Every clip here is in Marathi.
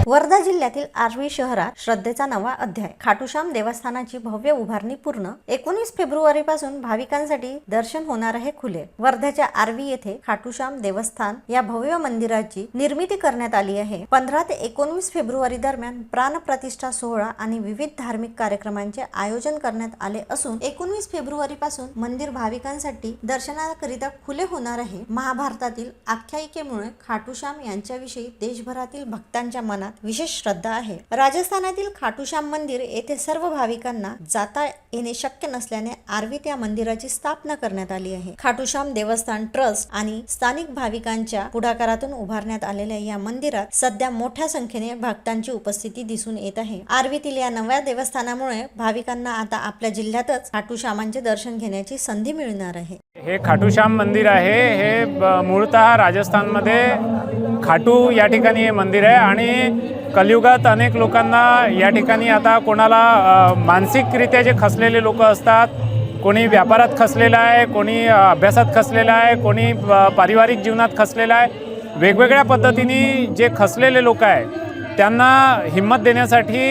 वर्धा जिल्ह्यातील आर्वी शहरात श्रद्धेचा नवा अध्याय. खाटूश्याम देवस्थानाची भव्य उभारणी पूर्ण. 19 फेब्रुवारी पासून भाविकांसाठी दर्शन होणार आहे खुले. वर्ध्याच्या आर्वी येथे खाटूश्याम देवस्थान या भव्य मंदिराची निर्मिती करण्यात आली आहे. 15 ते 19 फेब्रुवारी दरम्यान प्राणप्रतिष्ठा सोहळा आणि विविध धार्मिक कार्यक्रमांचे आयोजन करण्यात आले असून 19 फेब्रुवारी पासून मंदिर भाविकांसाठी दर्शनाकरिता खुले होणार आहे. महाभारतातील आख्यायिकेमुळे खाटूश्याम यांच्याविषयी देशभरातील भक्तांच्या मनात विशेष श्रद्धा आहे. राजस्थानातील खाटूश्याम मंदिर येथे सर्व भाविकांना जाता येणे शक्य नसल्याने आर्वीत या मंदिराची स्थापना करण्यात आली आहे. खाटूश्याम देवस्थान ट्रस्ट आणि स्थानिक भाविकांच्या पुढाकारातून उभारण्यात आलेल्या या मंदिरात सध्या मोठ्या संख्येने भक्तांची उपस्थिती दिसून येत आहे. आर्वीतील या नव्या देवस्थानामुळे भाविकांना आता आपल्या जिल्ह्यातच खाटूश्यामांचे दर्शन घेण्याची संधी मिळणार आहे. हे खाटूश्याम मंदिर आहे. हे मूळतः राजस्थानमध्ये खाटू या ठिकाणी हे मंदिर आहे आणि कलियुगात अनेक लोकांना या ठिकाणी आता कोणाला मानसिकरित्या जे खचलेले लोक असतात, कोणी व्यापारात खचलेला आहे, कोणी अभ्यासात खचलेला आहे, कोणी पारिवारिक जीवनात खचलेला आहे. वेगवेगळ्या पद्धतीने जे खचलेले लोक आहे त्यांना हिंमत देण्यासाठी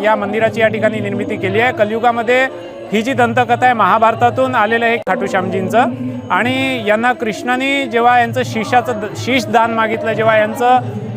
या मंदिराची या ठिकाणी निर्मिती केली आहे. कलियुगामध्ये ही जी दंतकथा आहे महाभारतातून आलेलं आहे खाटूश्यामजींचं, आणि यांना कृष्णाने जेव्हा यांचं शीश दान मागितलं, जेव्हा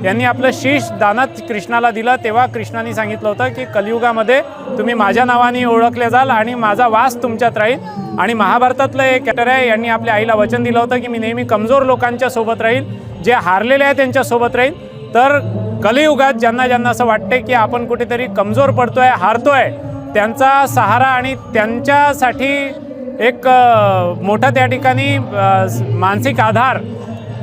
यांनी आपलं शीश दानात कृष्णाला दिलं, तेव्हा कृष्णाने सांगितलं होतं की कलियुगामध्ये तुम्ही माझ्या नावाने ओळखले जाल आणि माझा वास तुमच्यात राहील. आणि महाभारतातलं एक कॅरेक्टर आहे, यांनी आपल्या आईला वचन दिलं होतं की मी नेहमी कमजोर लोकांच्या सोबत राहील, जे हारलेले आहे त्यांच्यासोबत राहील. तर कलियुगात ज्यांना असं वाटते की आपण कुठेतरी कमजोर पडतोय, हारतोय, त्यांचा सहारा आणि त्यांच्यासाठी एक मोठा त्या ठिकाणी मानसिक आधार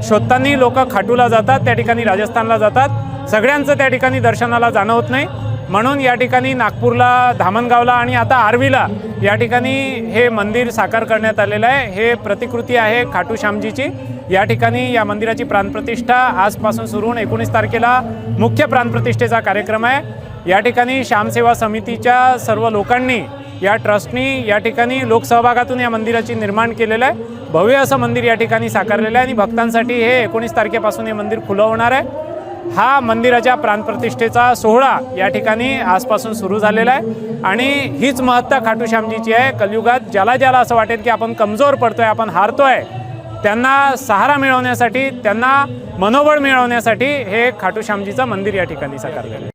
शोधताना लोक खाटूला जातात, त्या ठिकाणी राजस्थानला जातात. सगळ्यांचं त्या ठिकाणी दर्शनाला जाणं होत नाही, म्हणून या ठिकाणी नागपूरला, धामणगावला आणि आता आर्वीला या ठिकाणी हे मंदिर साकार करण्यात आलेलं आहे. हे प्रतिकृती आहे खाटूश्यामजीची. या ठिकाणी या मंदिराची प्राणप्रतिष्ठा आजपासून सुरू होऊन 19 तारखेला मुख्य प्राणप्रतिष्ठेचा कार्यक्रम आहे. या ठिकाणी श्यामसेवा समितीच्या सर्व लोकांनी, या ट्रस्टनी या ठिकाणी लोकसहभागातून या मंदिराची निर्माण केलेलं आहे. भव्य असं मंदिर या ठिकाणी साकारलेलं आहे आणि भक्तांसाठी हे 19 तारखेपासून हे मंदिर खुलं होणार आहे. हा मंदिराच्या प्राणप्रतिष्ठेचा सोहळा या ठिकाणी आजपासून सुरू झालेला आहे आणि हीच महत्ता खाटूश्यामजीची आहे. कलियुगात ज्याला असं वाटेल की आपण कमजोर पडतोय, आपण हारतोय, त्यांना सहारा मिळवण्यासाठी, त्यांना मनोबळ मिळवण्यासाठी हे खाटूश्यामजीचं मंदिर या ठिकाणी साकारलेलं आहे.